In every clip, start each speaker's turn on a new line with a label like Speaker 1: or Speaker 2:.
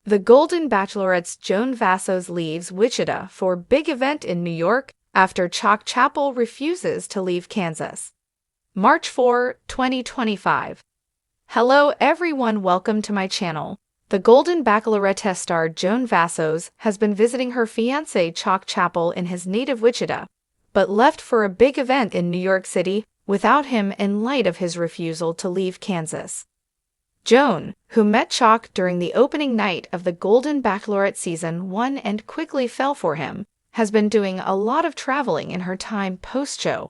Speaker 1: The Golden Bachelorette's Joan Vassos leaves Wichita for big event in New York after Chock Chapple refuses to leave Kansas. March 4, 2025. Hello everyone, welcome to my channel. The Golden Bachelorette star Joan Vassos has been visiting her fiancé Chock Chapple in his native Wichita, but left for a big event in New York City without him in light of his refusal to leave Kansas. Joan, who met Chock during the opening night of the Golden Bachelorette Season 1 and quickly fell for him, has been doing a lot of traveling in her time post-show.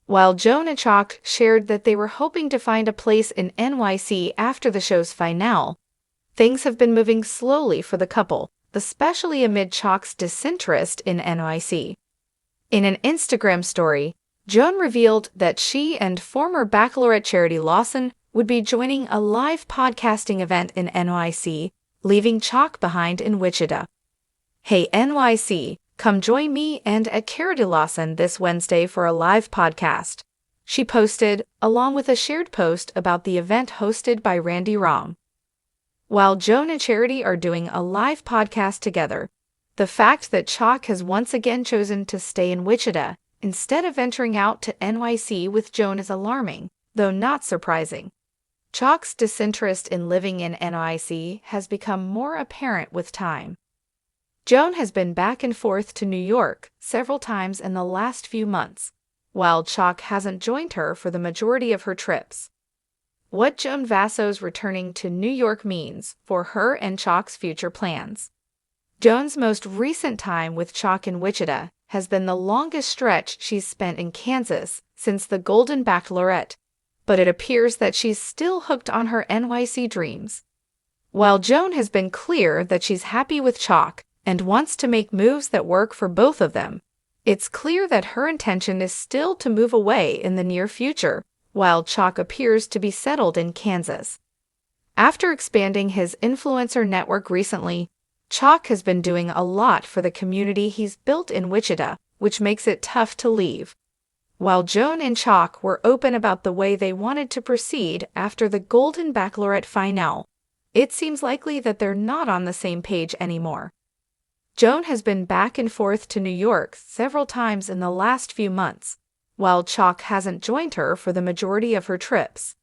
Speaker 1: While Joan and Chock shared that they were hoping to find a place in NYC after the show's finale, things have been moving slowly for the couple, especially amid Chock's disinterest in NYC. In an Instagram story, Joan revealed that she and former Bachelorette Charity Lawson would be joining a live podcasting event in NYC, leaving Chock behind in Wichita. "Hey NYC, come join me and Charity Lawson this Wednesday for a live podcast," she posted, along with a shared post about the event hosted by Randy Rom. While Joan and Charity are doing a live podcast together, the fact that Chock has once again chosen to stay in Wichita instead of venturing out to NYC with Joan is alarming, though not surprising. Chock's disinterest in living in NYC has become more apparent with time. Joan has been back and forth to New York several times in the last few months, while Chock hasn't joined her for the majority of her trips. What Joan Vassos returning to New York means for her and Chock's future plans. Joan's most recent time with Chock in Wichita has been the longest stretch she's spent in Kansas since the Golden Bachelorette, but it appears that she's still hooked on her NYC dreams. While Joan has been clear that she's happy with Chock and wants to make moves that work for both of them, it's clear that her intention is still to move away in the near future, while Chock appears to be settled in Kansas. After expanding his influencer network recently, Chock has been doing a lot for the community he's built in Wichita, which makes it tough to leave. While Joan and Chock were open about the way they wanted to proceed after the Golden Bachelorette finale, it seems likely that they're not on the same page anymore. Joan has been back and forth to New York several times in the last few months, while Chock hasn't joined her for the majority of her trips.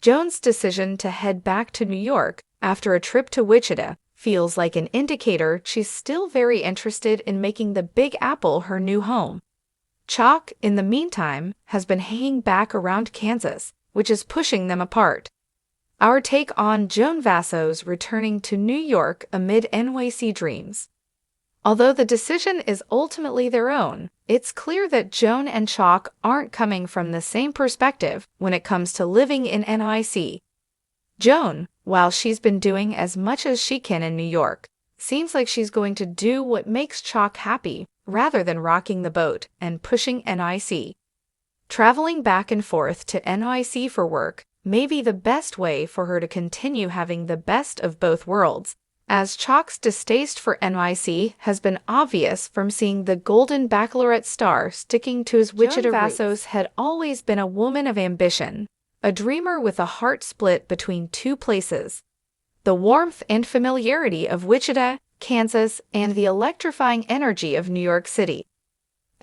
Speaker 1: Joan's decision to head back to New York after a trip to Wichita feels like an indicator she's still very interested in making the Big Apple her new home. Chock, in the meantime, has been hanging back around Kansas, which is pushing them apart. Our take on Joan Vassos returning to New York amid NYC dreams. Although the decision is ultimately their own, it's clear that Joan and Chock aren't coming from the same perspective when it comes to living in NYC. Joan, while she's been doing as much as she can in New York, seems like she's going to do what makes Chock happy, rather than rocking the boat and pushing NYC. Traveling back and forth to NYC for work may be the best way for her to continue having the best of both worlds, as Chock's distaste for NYC has been obvious from seeing the Golden Bachelorette star sticking to his Wichita roots. Joan Vassos had always been a woman of ambition, a dreamer with a heart split between two places: the warmth and familiarity of Wichita, Kansas, and the electrifying energy of New York City.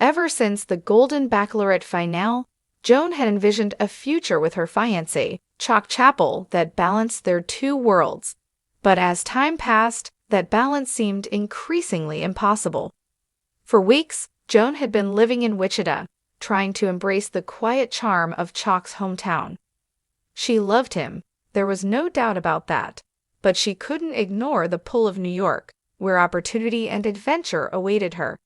Speaker 1: Ever since the Golden Bachelorette finale, Joan had envisioned a future with her fiancé, Chock Chapple, that balanced their two worlds. But as time passed, that balance seemed increasingly impossible. For weeks, Joan had been living in Wichita, trying to embrace the quiet charm of Chock's hometown. She loved him, there was no doubt about that, but she couldn't ignore the pull of New York, where opportunity and adventure awaited her.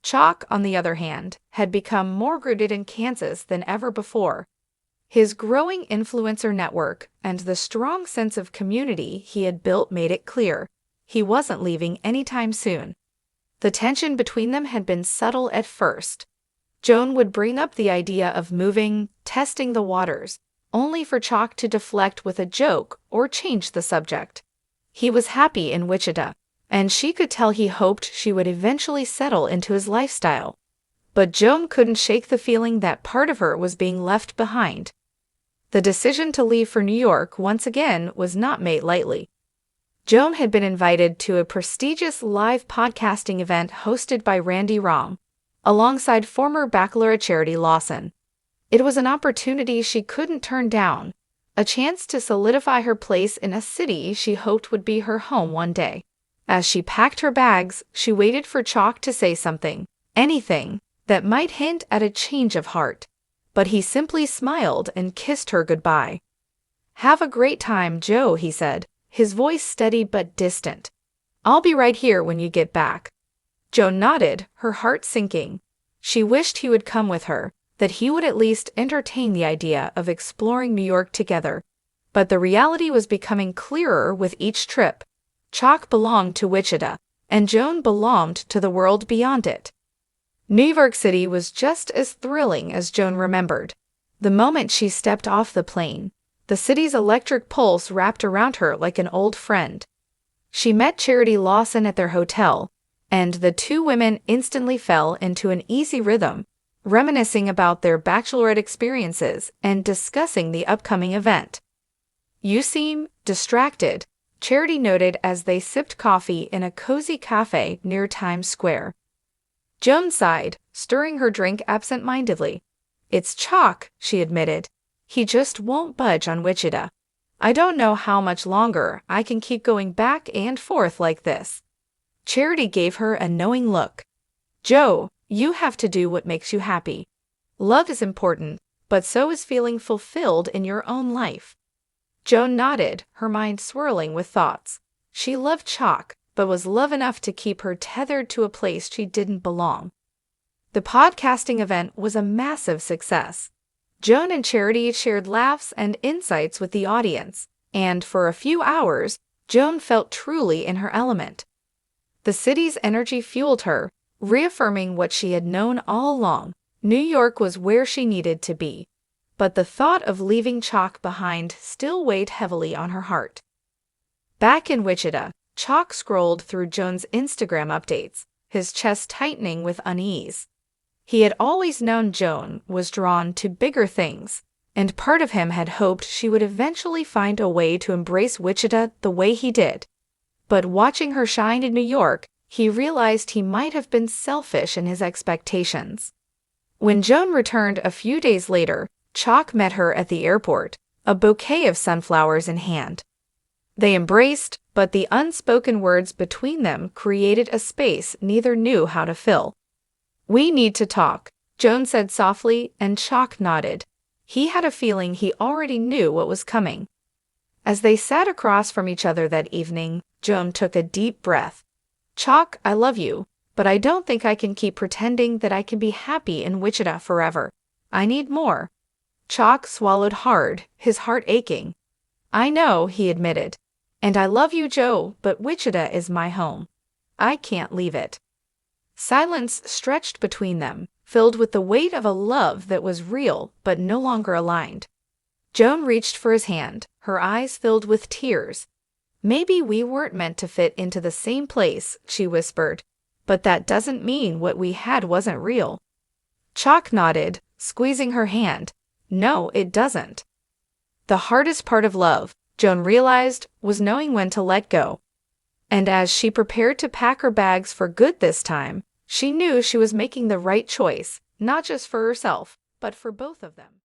Speaker 1: Chock, on the other hand, had become more rooted in Kansas than ever before. His growing influencer network and the strong sense of community he had built made it clear he wasn't leaving anytime soon. The tension between them had been subtle at first. Joan would bring up the idea of moving, testing the waters, only for Chock to deflect with a joke or change the subject. He was happy in Wichita, and she could tell he hoped she would eventually settle into his lifestyle. But Joan couldn't shake the feeling that part of her was being left behind. The decision to leave for New York once again was not made lightly. Joan had been invited to a prestigious live podcasting event hosted by Randy Rom, alongside former Bachelorette Charity Lawson. It was an opportunity she couldn't turn down, a chance to solidify her place in a city she hoped would be her home one day. As she packed her bags, she waited for Chock to say something, anything, that might hint at a change of heart. But he simply smiled and kissed her goodbye. "Have a great time, Joe," he said, his voice steady but distant. "I'll be right here when you get back." Joan nodded, her heart sinking. She wished he would come with her, that he would at least entertain the idea of exploring New York together. But the reality was becoming clearer with each trip. Chock belonged to Wichita, and Joan belonged to the world beyond it. New York City was just as thrilling as Joan remembered. The moment she stepped off the plane, the city's electric pulse wrapped around her like an old friend. She met Charity Lawson at their hotel, and the two women instantly fell into an easy rhythm, reminiscing about their Bachelorette experiences and discussing the upcoming event. "You seem distracted," Charity noted as they sipped coffee in a cozy cafe near Times Square. Joan sighed, stirring her drink absent-mindedly. "It's Chock," she admitted. "He just won't budge on Wichita. I don't know how much longer I can keep going back and forth like this." Charity gave her a knowing look. "Joe, you have to do what makes you happy. Love is important, but so is feeling fulfilled in your own life." Joan nodded, her mind swirling with thoughts. She loved Chock, but was love enough to keep her tethered to a place she didn't belong. The podcasting event was a massive success. Joan and Charity shared laughs and insights with the audience, and for a few hours, Joan felt truly in her element. The city's energy fueled her, reaffirming what she had known all along: New York was where she needed to be. But the thought of leaving Chock behind still weighed heavily on her heart. Back in Wichita, Chock scrolled through Joan's Instagram updates, his chest tightening with unease. He had always known Joan was drawn to bigger things, and part of him had hoped she would eventually find a way to embrace Wichita the way he did. But watching her shine in New York, he realized he might have been selfish in his expectations. When Joan returned a few days later, Chock met her at the airport, a bouquet of sunflowers in hand. They embraced, but the unspoken words between them created a space neither knew how to fill. "We need to talk," Joan said softly, and Chock nodded. He had a feeling he already knew what was coming. As they sat across from each other that evening, Joan took a deep breath. "Chock, I love you, but I don't think I can keep pretending that I can be happy in Wichita forever. I need more." Chock swallowed hard, his heart aching. "I know," he admitted. "And I love you, Joe, but Wichita is my home. I can't leave it." Silence stretched between them, filled with the weight of a love that was real but no longer aligned. Joan reached for his hand, her eyes filled with tears. "Maybe we weren't meant to fit into the same place," she whispered, "but that doesn't mean what we had wasn't real." Chock nodded, squeezing her hand. "No, it doesn't." The hardest part of love, Joan realized, was knowing when to let go. And as she prepared to pack her bags for good this time, she knew she was making the right choice, not just for herself, but for both of them.